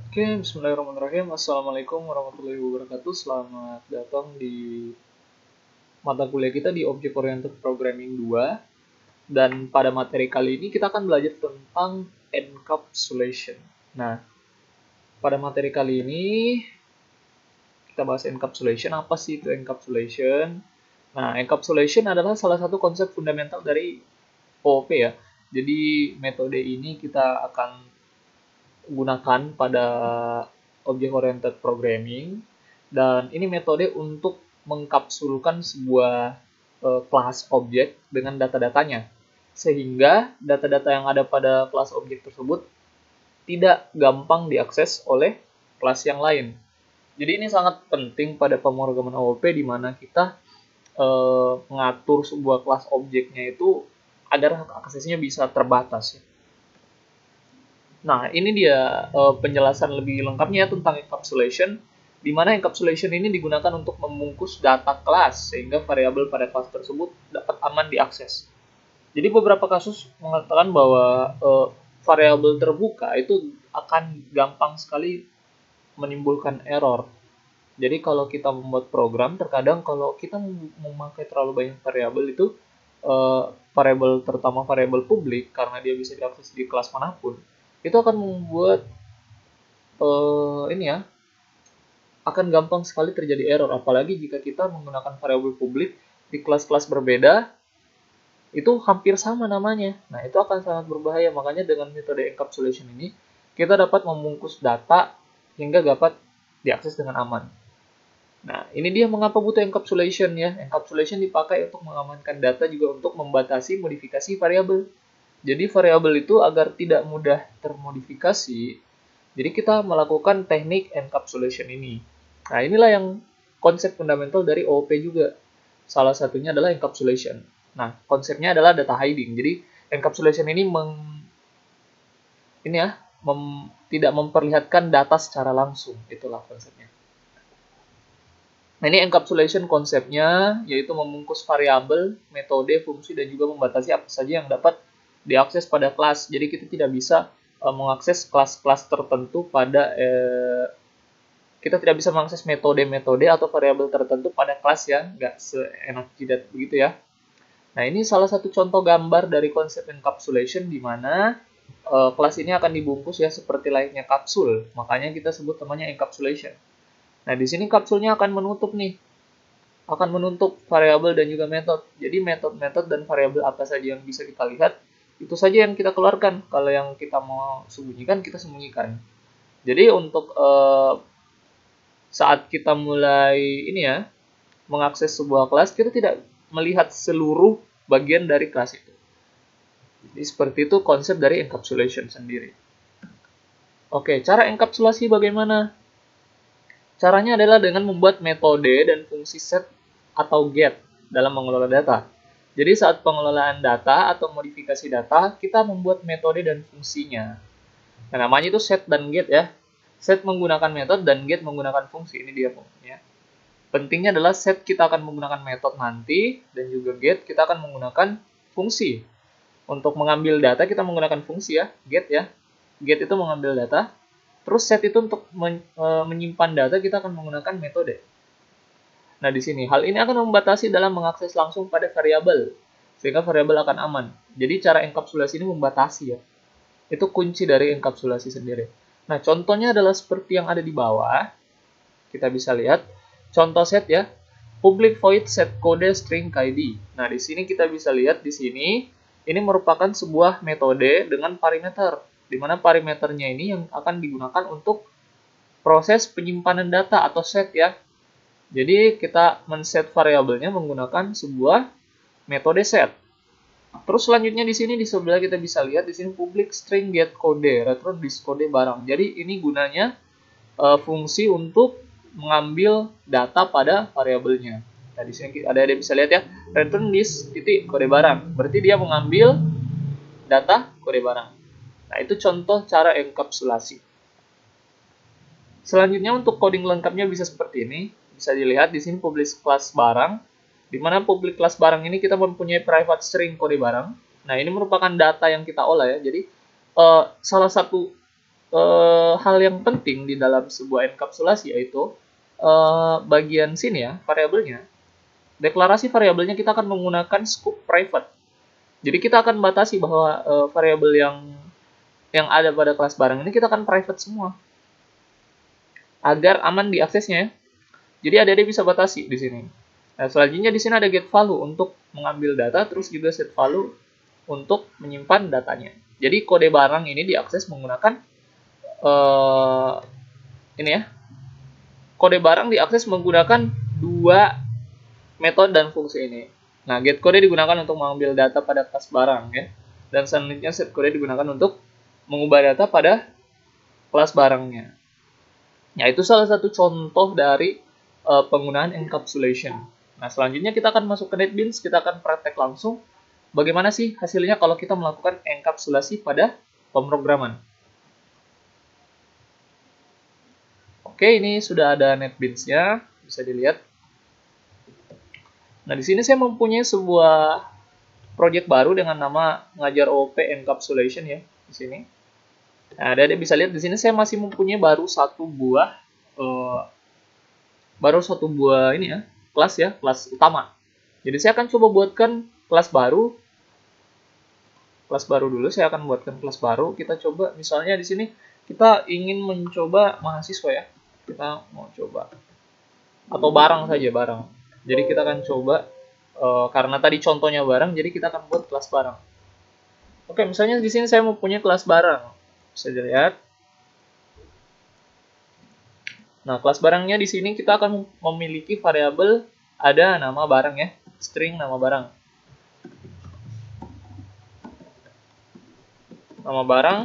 Oke, bismillahirrahmanirrahim. Assalamualaikum warahmatullahi wabarakatuh. Selamat datang di mata kuliah kita di Object Oriented Programming 2. Dan pada materi kali ini kita akan belajar tentang encapsulation. Nah, pada materi kali ini kita bahas encapsulation. Apa sih itu encapsulation? Nah, encapsulation adalah salah satu konsep fundamental dari OOP ya. Jadi metode ini kita akan gunakan pada object oriented programming, dan ini metode untuk mengkapsulkan sebuah kelas objek dengan data-datanya, sehingga data-data yang ada pada kelas objek tersebut tidak gampang diakses oleh kelas yang lain. Jadi ini sangat penting pada pemrograman OOP, di mana kita mengatur sebuah kelas objeknya itu agar aksesnya bisa terbatas. Nah, ini dia penjelasan lebih lengkapnya tentang encapsulation, di mana encapsulation ini digunakan untuk membungkus data kelas sehingga variabel pada kelas tersebut dapat aman diakses. Jadi beberapa kasus mengatakan bahwa variabel terbuka itu akan gampang sekali menimbulkan error. Jadi kalau kita membuat program, terkadang kalau kita memakai terlalu banyak variabel itu, variabel terutama variabel publik, karena dia bisa diakses di kelas manapun, itu akan membuat ini ya, akan gampang sekali terjadi error. Apalagi jika kita menggunakan variabel publik di kelas-kelas berbeda, itu hampir sama namanya. Nah, itu akan sangat berbahaya. Makanya dengan metode encapsulation ini, kita dapat membungkus data hingga dapat diakses dengan aman. Nah, ini dia mengapa butuh encapsulation ya. Encapsulation dipakai untuk mengamankan data, juga untuk membatasi modifikasi variabel. Jadi variabel itu agar tidak mudah termodifikasi, jadi kita melakukan teknik encapsulation ini. Nah, inilah yang konsep fundamental dari OOP juga. Salah satunya adalah encapsulation. Nah, konsepnya adalah data hiding. Jadi encapsulation ini tidak memperlihatkan data secara langsung. Itulah konsepnya. Nah, ini encapsulation konsepnya, yaitu membungkus variabel, metode, fungsi, dan juga membatasi apa saja yang dapat diakses pada kelas. Jadi kita tidak bisa mengakses kelas-kelas tertentu pada kita tidak bisa mengakses metode-metode atau variabel tertentu pada kelas ya, nggak seenak jidat begitu ya. Nah, ini salah satu contoh gambar dari konsep encapsulation, di mana kelas ini akan dibungkus ya seperti layaknya kapsul, makanya kita sebut namanya encapsulation. Nah, di sini kapsulnya akan menutup variabel dan juga metode. Jadi metode-metode dan variabel apa saja yang bisa kita lihat, itu saja yang kita keluarkan. Kalau yang kita mau sembunyikan, kita sembunyikan. Jadi untuk saat kita mulai mengakses sebuah kelas, kita tidak melihat seluruh bagian dari kelas itu. Jadi seperti itu konsep dari encapsulation sendiri. Oke, cara enkapsulasi bagaimana? Caranya adalah dengan membuat metode dan fungsi set atau get dalam mengelola data. Jadi saat pengelolaan data atau modifikasi data, kita membuat metode dan fungsinya. Nah, namanya itu set dan get ya. Set menggunakan metode dan get menggunakan fungsi. Ini dia fungsinya. Pentingnya adalah set kita akan menggunakan metode nanti, dan juga get kita akan menggunakan fungsi. Untuk mengambil data kita menggunakan fungsi ya, get ya. Get itu mengambil data. Terus set itu untuk menyimpan data kita akan menggunakan metode. Nah, di sini hal ini akan membatasi dalam mengakses langsung pada variabel, sehingga variabel akan aman. Jadi cara enkapsulasi ini membatasi ya. Itu kunci dari enkapsulasi sendiri. Nah, contohnya adalah seperti yang ada di bawah. Kita bisa lihat contoh set ya. Public void set kode string id. Nah, di sini kita bisa lihat di sini ini merupakan sebuah metode dengan parameter, di mana parameternya ini yang akan digunakan untuk proses penyimpanan data atau set ya. Jadi kita men-set variabelnya menggunakan sebuah metode set. Terus selanjutnya di sini di sebelah kita bisa lihat di sini public string get kode, return this kode barang. Jadi ini gunanya fungsi untuk mengambil data pada variabelnya. Nah, di sini ada bisa lihat ya, return this titik kode barang. Berarti dia mengambil data kode barang. Nah, itu contoh cara enkapsulasi. Selanjutnya untuk coding lengkapnya bisa seperti ini. Bisa dilihat di sini public class barang, di mana public class barang ini kita mempunyai private string kode barang. Nah, ini merupakan data yang kita olah ya. Jadi salah satu hal yang penting di dalam sebuah enkapsulasi yaitu bagian sini ya, variabelnya. Deklarasi variabelnya kita akan menggunakan scope private. Jadi kita akan batasi bahwa variabel yang ada pada kelas barang ini kita akan private semua agar aman diaksesnya ya. Jadi adik-adik bisa batasi di sini. Nah, selanjutnya di sini ada get value untuk mengambil data, terus juga set value untuk menyimpan datanya. Jadi kode barang ini diakses menggunakan ini ya. Kode barang diakses menggunakan dua metode dan fungsi ini. Nah, get kode digunakan untuk mengambil data pada kelas barang ya. Dan selanjutnya set kode digunakan untuk mengubah data pada kelas barangnya. Ya, itu salah satu contoh dari penggunaan encapsulation. Nah, selanjutnya kita akan masuk ke NetBeans, kita akan praktek langsung bagaimana sih hasilnya kalau kita melakukan enkapsulasi pada pemrograman. Oke, ini sudah ada NetBeans-nya, bisa dilihat. Nah, di sini saya mempunyai sebuah project baru dengan nama ngajar OOP encapsulation ya, di sini. Nah, adik-adik bisa lihat di sini saya masih mempunyai baru satu buah ini ya, kelas utama. Jadi saya akan coba buatkan kelas baru dulu. Saya akan buatkan kelas baru. Kita coba misalnya di sini kita ingin mencoba mahasiswa ya. Kita mau coba atau barang saja barang. Jadi kita akan coba karena tadi contohnya barang, jadi kita akan buat kelas barang. Oke, misalnya di sini saya mempunyai kelas barang. Bisa dilihat. Nah, kelas barangnya di sini kita akan memiliki variabel ada nama barang ya, string nama barang. Nama barang.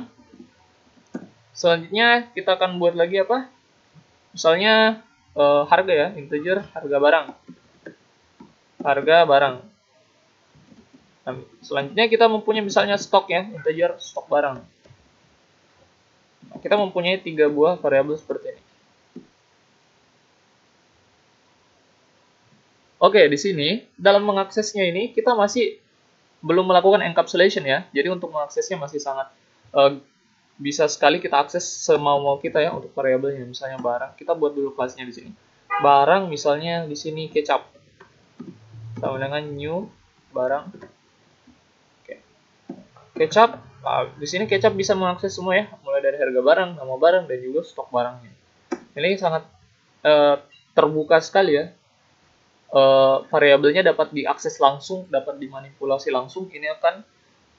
Selanjutnya kita akan buat lagi apa? Misalnya harga ya, integer harga barang. Harga barang. Nah, selanjutnya kita mempunyai misalnya stok ya, integer stok barang. Nah, kita mempunyai 3 buah variabel seperti ini. Oke, di sini dalam mengaksesnya ini kita masih belum melakukan encapsulation ya. Jadi untuk mengaksesnya masih sangat bisa sekali kita akses semau-mau kita ya untuk variabelnya. Misalnya barang, kita buat dulu kelasnya di sini. Barang misalnya di sini kecap. Sama dengan new barang. Oke. Kecap, di sini kecap bisa mengakses semua ya, mulai dari harga barang, nama barang dan juga stok barangnya. Ini sangat terbuka sekali ya. Variabelnya dapat diakses langsung, dapat dimanipulasi langsung. Ini akan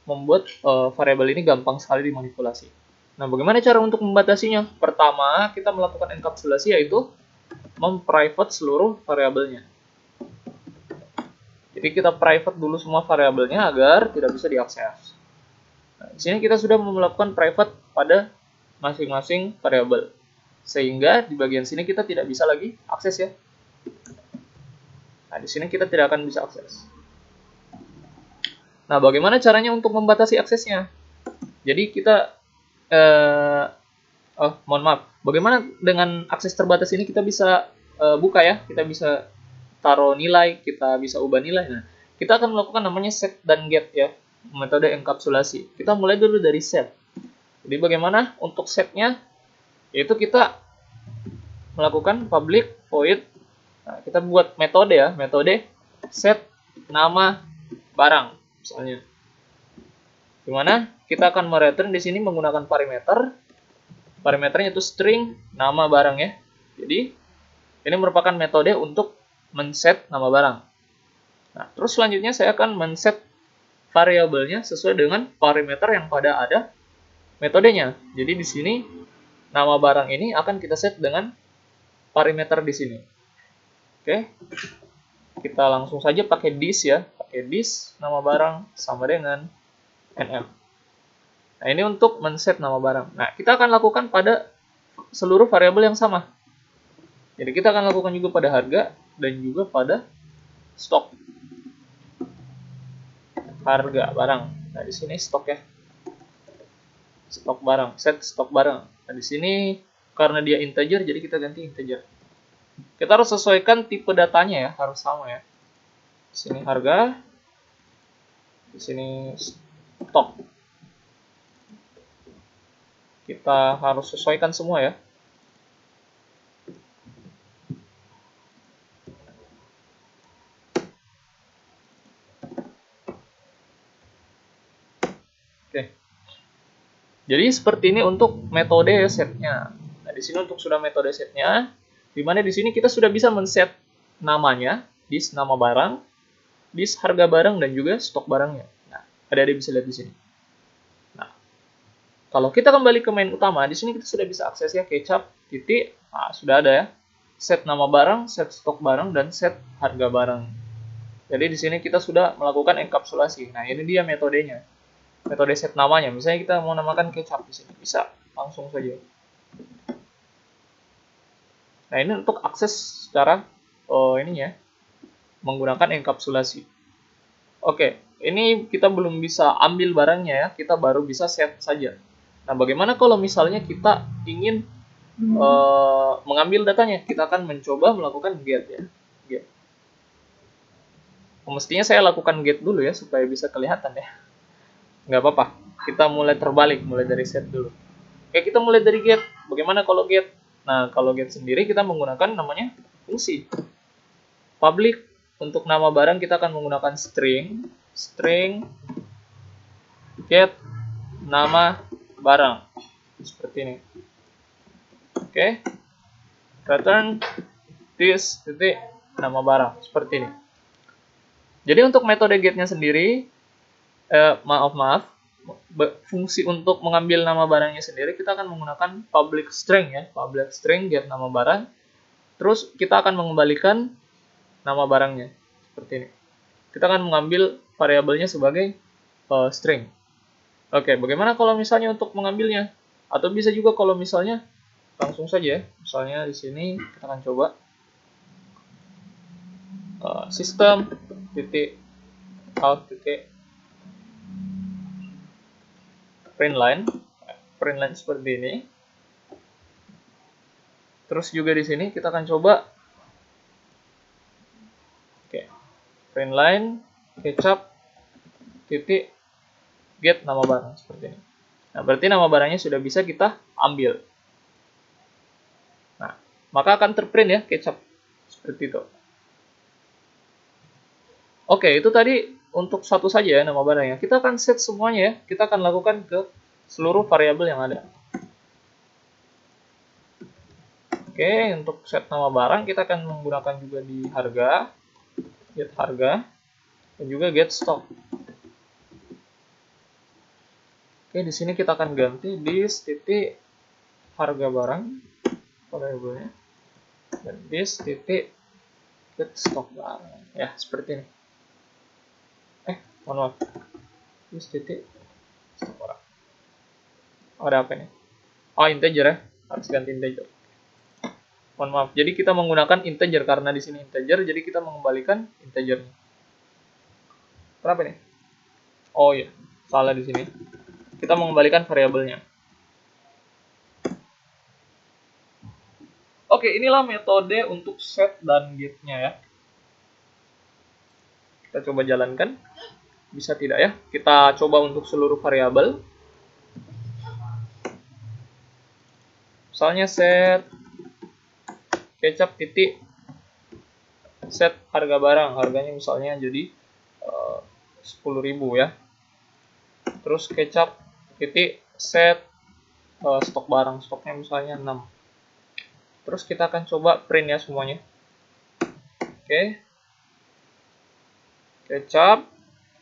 membuat variabel ini gampang sekali dimanipulasi. Nah, bagaimana cara untuk membatasinya? Pertama, kita melakukan enkapsulasi yaitu memprivate seluruh variabelnya. Jadi kita private dulu semua variabelnya agar tidak bisa diakses. Nah, di sini kita sudah melakukan private pada masing-masing variabel. Sehingga di bagian sini kita tidak bisa lagi akses ya. Nah, di sini kita tidak akan bisa akses. Nah, bagaimana caranya untuk membatasi aksesnya? Jadi kita mohon maaf. Bagaimana dengan akses terbatas ini kita bisa buka ya? Kita bisa taruh nilai, kita bisa ubah nilai. Nah, kita akan melakukan namanya set dan get ya, metode enkapsulasi. Kita mulai dulu dari set. Jadi bagaimana untuk setnya? Yaitu kita melakukan public void. Nah, kita buat metode ya, metode set nama barang misalnya. Dimana kita akan mereturn di sini menggunakan parameter. Parameternya itu string nama barang ya. Jadi ini merupakan metode untuk men-set nama barang. Nah, terus selanjutnya saya akan men-set variabelnya sesuai dengan parameter yang pada ada metodenya. Jadi di sini nama barang ini akan kita set dengan parameter di sini. Oke. Kita langsung saja pakai this ya. Pakai this nama barang sama dengan nm. Nah, ini untuk men-set nama barang. Nah, kita akan lakukan pada seluruh variabel yang sama. Jadi kita akan lakukan juga pada harga dan juga pada stok. Harga barang. Nah, di sini stok ya. Stok barang, set stok barang. Nah, di sini karena dia integer jadi kita ganti integer. Kita harus sesuaikan tipe datanya ya, harus sama ya. Di sini harga. Di sini stok. Kita harus sesuaikan semua ya. Oke. Jadi seperti ini untuk metode setnya. Nah, di sini untuk sudah metode setnya, di mana di sini kita sudah bisa men-set namanya, dis nama barang, dis harga barang dan juga stok barangnya. Nah, ada bisa lihat di sini. Nah, kalau kita kembali ke main utama, di sini kita sudah bisa akses ya kecap titik. Nah, sudah ada ya. Set nama barang, set stok barang dan set harga barang. Jadi di sini kita sudah melakukan enkapsulasi. Nah, ini dia metodenya. Metode set namanya. Misalnya kita mau namakan kecap di sini, bisa langsung saja. Nah, ini untuk akses secara ininya menggunakan enkapsulasi. Oke, ini kita belum bisa ambil barangnya ya, kita baru bisa set saja. Nah, bagaimana kalau misalnya kita ingin mengambil datanya? Kita akan mencoba melakukan get ya. Get. Mestinya saya lakukan get dulu ya, supaya bisa kelihatan ya. Nggak apa-apa, kita mulai terbalik, mulai dari set dulu. Oke, kita mulai dari get. Bagaimana kalau get? Nah, kalau get sendiri kita menggunakan namanya fungsi. Public, untuk nama barang kita akan menggunakan string get nama barang. Seperti ini. Oke. Return this titik nama barang. Seperti ini. Jadi untuk metode get-nya sendiri, maaf, fungsi untuk mengambil nama barangnya sendiri kita akan menggunakan public string ya, public string get nama barang. Terus kita akan mengembalikan nama barangnya seperti ini. Kita akan mengambil variabelnya sebagai string. Oke, bagaimana kalau misalnya untuk mengambilnya? Atau bisa juga kalau misalnya langsung saja ya. Misalnya di sini kita akan coba system titik out titik print line seperti ini. Terus juga di sini kita akan coba print line kecap titik get nama barang seperti ini. Nah, berarti nama barangnya sudah bisa kita ambil. Nah, maka akan terprint ya kecap seperti itu. Oke, itu tadi untuk satu saja ya nama barangnya. Kita akan set semuanya ya. Kita akan lakukan ke seluruh variabel yang ada. Oke, untuk set nama barang kita akan menggunakan juga di harga, get harga, dan juga get stock. Oke, di sini kita akan ganti dis titik harga barang variabelnya dan dis titik get stock barang. Ya, seperti ini. Mohon maaf. Dis titik stok barang. Ada apa ini? Oh, integer ya. Harus ganti integer. Mohon maaf. Jadi kita menggunakan integer karena di sini integer, jadi kita mengembalikan integernya. Kenapa ini? Oh iya, salah di sini. Kita mengembalikan variabelnya. Oke, inilah metode untuk set dan get-nya ya. Kita coba jalankan. Bisa tidak ya? Kita coba untuk seluruh variabel. Misalnya set kecap titik set harga barang, harganya misalnya jadi 10.000 ya. Terus kecap titik set stok barang, stoknya misalnya 6. Terus kita akan coba print ya semuanya. Oke. Kecap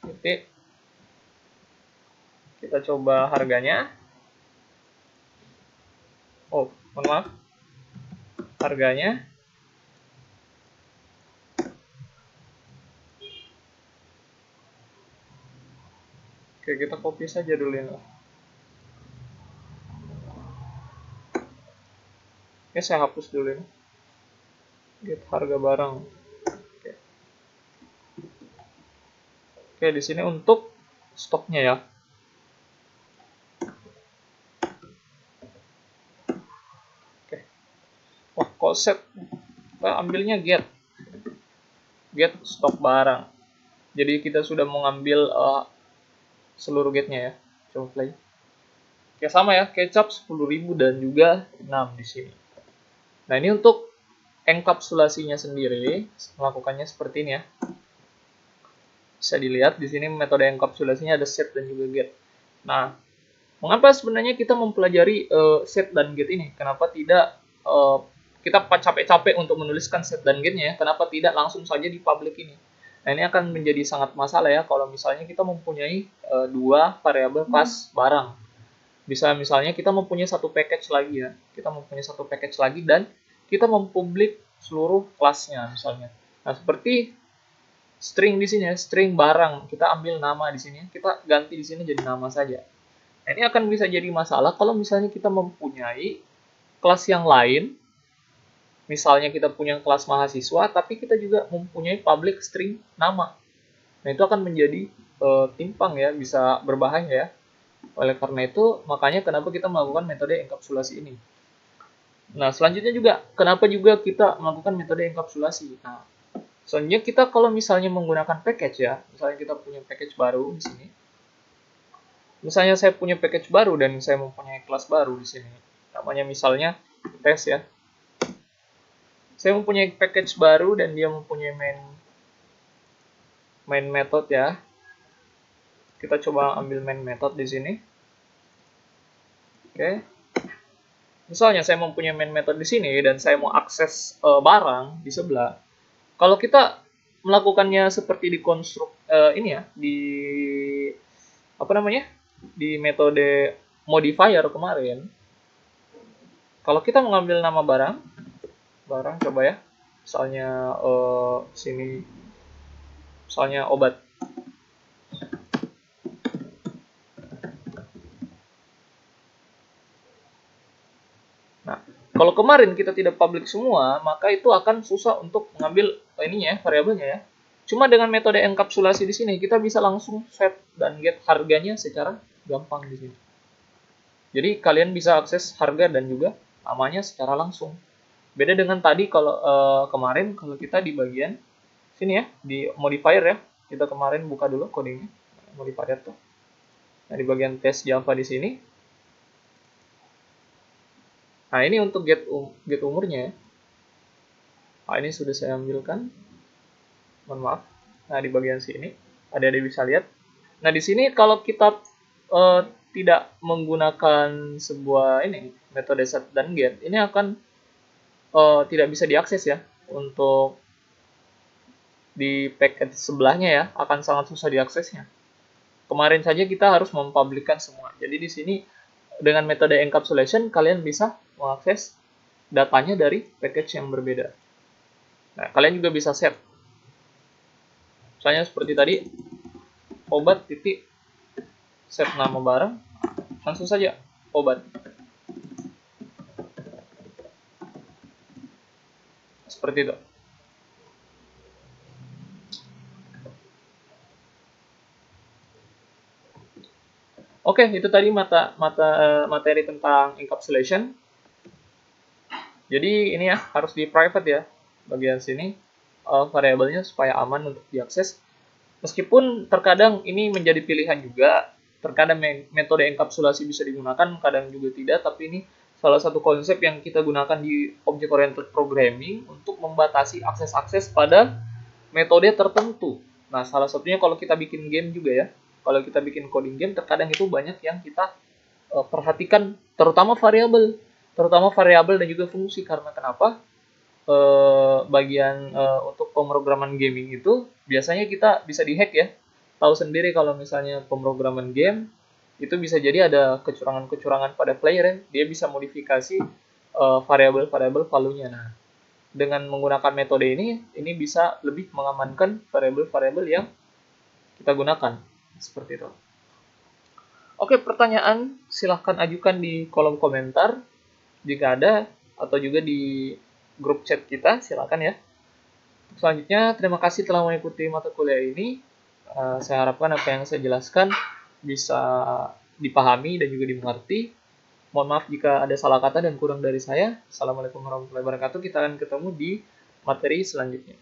titik kita coba harganya. Oh, mohon maaf. Harganya. Oke, kita copy saja dulu ini. Oke, saya hapus dulu ini. Get harga barang. Oke, di sini untuk stoknya ya. Oke. Wah, kok set? Kita ambilnya get stok barang. Jadi kita sudah mengambil seluruh get-nya ya. Coba play. Ya sama ya, kecap 10.000 dan juga 6 di sini. Nah, ini untuk enkapsulasinya sendiri, melakukannya seperti ini ya. Bisa dilihat di sini metode enkapsulasinya ada set dan juga get. Nah, mengapa sebenarnya kita mempelajari set dan get ini? Kenapa tidak kita capek-capek untuk menuliskan set dan get-nya ya? Kenapa tidak langsung saja di public ini? Nah, ini akan menjadi sangat masalah ya kalau misalnya kita mempunyai dua variabel kelas barang. Bisa misalnya kita mempunyai satu package lagi ya. Kita mempunyai satu package lagi dan kita mempublik seluruh kelasnya misalnya. Nah, seperti string di sini ya, string barang. Kita ambil nama di sini, kita ganti di sini jadi nama saja. Nah, ini akan bisa jadi masalah kalau misalnya kita mempunyai kelas yang lain. Misalnya kita punya kelas mahasiswa, tapi kita juga mempunyai public string nama. Nah, itu akan menjadi timpang ya, bisa berbahaya ya. Oleh karena itu, makanya kenapa kita melakukan metode enkapsulasi ini. Nah, selanjutnya juga, kenapa juga kita melakukan metode enkapsulasi? Nah, selanjutnya kita kalau misalnya menggunakan package ya, misalnya kita punya package baru di sini. Misalnya saya punya package baru dan saya mempunyai kelas baru di sini. Namanya misalnya tes ya. Saya mempunyai package baru dan dia mempunyai main method ya. Kita coba ambil main method di sini. Oke. Misalnya saya mempunyai main method di sini dan saya mau akses barang di sebelah. Kalau kita melakukannya seperti di konstruk ini ya, di apa namanya? Di metode modifier kemarin. Kalau kita mengambil nama barang coba ya. Misalnya sini misalnya obat. Nah, kalau kemarin kita tidak public semua, maka itu akan susah untuk mengambil ininya ya, variabelnya ya. Cuma dengan metode enkapsulasi di sini kita bisa langsung set dan get harganya secara gampang di sini. Jadi kalian bisa akses harga dan juga namanya secara langsung. Beda dengan tadi kalau kemarin kalau kita di bagian sini ya, di modifier ya. Kita kemarin buka dulu codingnya. Modifier tuh. Nah, di bagian tes Java di sini. Nah, ini untuk get umurnya ya. Nah, ini sudah saya ambilkan. Mohon maaf. Nah, di bagian sini ada bisa lihat. Nah, di sini kalau kita tidak menggunakan sebuah ini metode set dan get, ini akan tidak bisa diakses ya untuk di paket sebelahnya ya, akan sangat susah diaksesnya. Kemarin saja kita harus mempublikkan semua. Jadi di sini dengan metode encapsulation kalian bisa mengakses datanya dari package yang berbeda. Nah, kalian juga bisa set. Misalnya seperti tadi, obat titik set nama barang, langsung saja obat. Seperti itu. Oke, itu tadi materi tentang encapsulation. Jadi ini ya harus di private ya bagian sini variabelnya supaya aman untuk diakses. Meskipun terkadang ini menjadi pilihan juga, terkadang metode enkapsulasi bisa digunakan, kadang juga tidak, tapi ini salah satu konsep yang kita gunakan di object oriented programming untuk membatasi akses-akses pada metode tertentu. Nah, salah satunya kalau kita bikin game juga ya. Kalau kita bikin coding game, terkadang itu banyak yang kita perhatikan, terutama variabel dan juga fungsi. Karena kenapa? Bagian untuk pemrograman gaming itu biasanya kita bisa dihack ya. Tahu sendiri kalau misalnya pemrograman game itu bisa jadi ada kecurangan-kecurangan pada player ya. Dia bisa modifikasi variabel-variabel value-nya. Nah, dengan menggunakan metode ini bisa lebih mengamankan variabel-variabel yang kita gunakan. Seperti itu. Oke, pertanyaan silahkan ajukan di kolom komentar jika ada, atau juga di grup chat kita, silakan ya. Selanjutnya, terima kasih telah mengikuti mata kuliah ini. Saya harapkan apa yang saya jelaskan bisa dipahami dan juga dimengerti. Mohon maaf jika ada salah kata dan kurang dari saya. Assalamualaikum warahmatullahi wabarakatuh. Kita akan ketemu di materi selanjutnya.